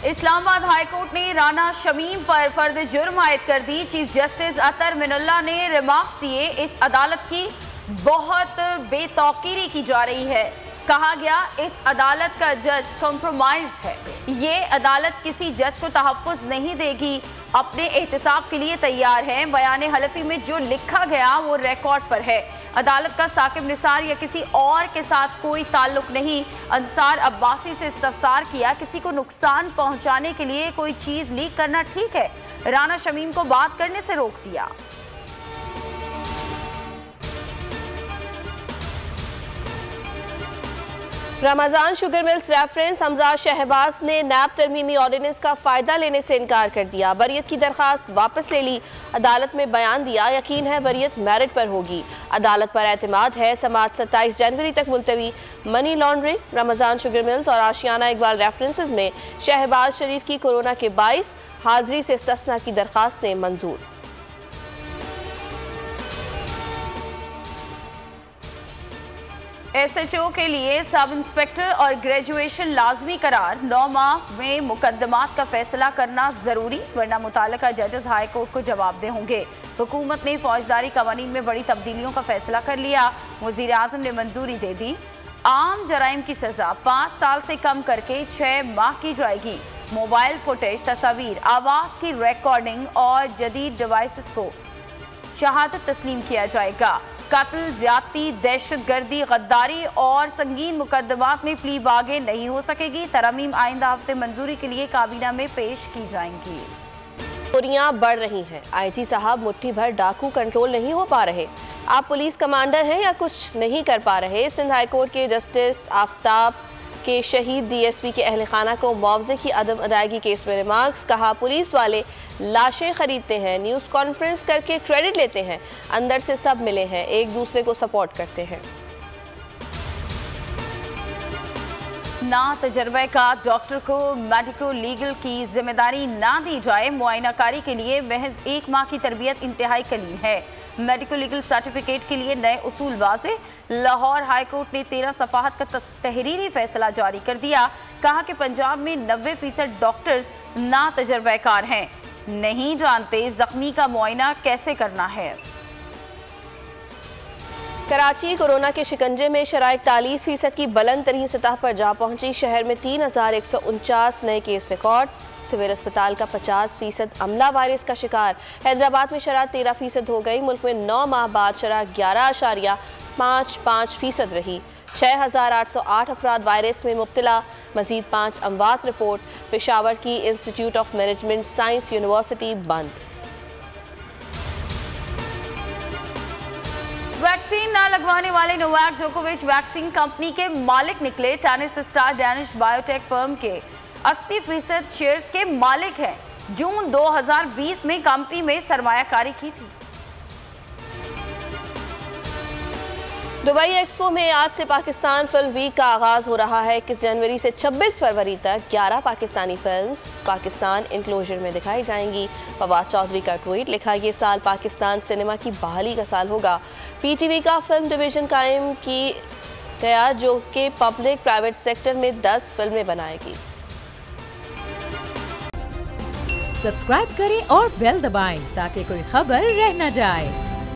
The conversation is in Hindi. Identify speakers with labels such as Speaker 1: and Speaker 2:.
Speaker 1: इस्लामाबाद हाईकोर्ट ने राना शमीम पर फर्द जुर्म आयद कर दी। चीफ जस्टिस अतर मिनुल्लाह ने रिमार्क्स दिए, इस अदालत की बहुत बेतौकीरी की जा रही है। कहा गया इस अदालत का जज कॉम्प्रोमाइज है। ये अदालत किसी जज को तहफ़्फ़ुज़ नहीं देगी, अपने एहतसाब के लिए तैयार है। बयान हलफी में जो लिखा गया वो रिकॉर्ड पर है। अदालत का साकिब निसार या किसी और के साथ कोई ताल्लुक नहीं। अंसार अब्बासी से इस्तफसार किया, किसी को नुकसान पहुंचाने के लिए कोई चीज़ लीक करना ठीक है, राना शमीम को बात करने से रोक दिया।
Speaker 2: Ramzan sugar mills reference Hamza Shahbaz ने नैब तरमीमी ऑर्डिनेंस का फ़ायदा लेने से इनकार कर दिया। बरियत की दरख्वास्त वापस ले ली। अदालत में बयान दिया, यकीन है बरियत मेरिट पर होगी। अदालत पर एतमाद है। समाअत 27 जनवरी तक मुलतवी। Money laundering, Ramzan sugar mills और आशियाना इकबाल रेफरेंसेस में शहबाज शरीफ की कोरोना के 22 हाजिरी से इस्तिस्ना की दरख्वास्तें मंजूर।
Speaker 1: SHO के लिए सब इंस्पेक्टर और ग्रेजुएशन लाजमी करार। 9 माह में मुकदमात का फैसला करना जरूरी, वरना मुताल्लिका जजेस हाई कोर्ट को जवाबदेह होंगे। हुकूमत ने फौजदारी कवानीन में बड़ी तब्दीलियों का फैसला कर लिया। वज़ीर आज़म ने मंजूरी दे दी। आम जराइम की सजा 5 साल से कम करके 6 माह की जाएगी। मोबाइल फुटेज, तस्वीर, आवाज़ की रिकॉर्डिंग और जदीद डिवाइसेस को शहादत तस्लीम किया जाएगा। कत्ल, ज्यादती, दहशतगर्दी, गद्दारी और संगीन मुकदमात में प्ली बागे नहीं हो सकेगी। तरमीम आइंदा हफ्ते मंजूरी के लिए काबीना में पेश की जाएंगी।
Speaker 2: चोरियां बढ़ रही हैं। IG साहब मुट्ठी भर डाकू कंट्रोल नहीं हो पा रहे। आप पुलिस कमांडर हैं या कुछ नहीं कर पा रहे? सिंध हाई कोर्ट के जस्टिस आफ्ताब के शहीद DSP के अहल खाना को मुआवजे की अदम अदायगी केस में रिमार्क्स। कहा पुलिस वाले लाशें खरीदते हैं, न्यूज़ कॉन्फ्रेंस करके क्रेडिट लेते हैं, अंदर से सब मिले हैं, एक दूसरे को सपोर्ट करते हैं।
Speaker 1: ना तजर्बेकार डॉक्टर को मेडिको लीगल की जिम्मेदारी ना दी जाए। मुआयनाकारी के लिए महज 1 माह की तरबियत इंतहाई कलीन है। मेडिको लीगल सर्टिफिकेट के लिए नए उसूल वाज़े। लाहौर हाई कोर्ट ने 13 सफ़ाहत का तहरीरी फैसला जारी कर दिया। कहा कि पंजाब में 90% डॉक्टर्स ना तजर्बेकार हैं, नहीं जानते जख्मी का मुआयना कैसे करना है।
Speaker 2: कराची कोरोना के शिकंजे में शराइक 43% की बुलंद तरीन सतह पर जा पहुंची। शहर में 3149 नए केस रिकॉर्ड। सिविल अस्पताल का 50% अमला वायरस का शिकार। हैदराबाद में शरह 13% हो गई। मुल्क में 9 माह बाद शरह 11.55% रही। 6808 अफराद वायरस में मुब्तला, मजीद 5 अमवात रिपोर्ट। पेशावर की institute of management science university बंद।
Speaker 1: वैक्सीन न लगवाने वाले नोवाक जोकोविच वैक्सीन कंपनी के मालिक निकले। Tennis star Danish biotech firm के 80% शेयर्स के मालिक हैं। जून 2020 में कंपनी में सरमायाकारी की थी।
Speaker 2: दुबई एक्सपो में आज से पाकिस्तान फिल्म वीक का आगाज हो रहा है। 21 जनवरी से 26 फरवरी तक 11 पाकिस्तानी फिल्म्स पाकिस्तान इंक्लोजर में दिखाई जाएंगी। फवाद चौधरी का ट्वीट लिखा, ये साल पाकिस्तान सिनेमा की बहाली का साल होगा। PTV का फिल्म डिवीजन कायम की गया जो कि पब्लिक प्राइवेट सेक्टर में 10 फिल्में बनाएगी।
Speaker 3: सब्सक्राइब करें और बेल दबाएं ताकि कोई खबर रह न जाए।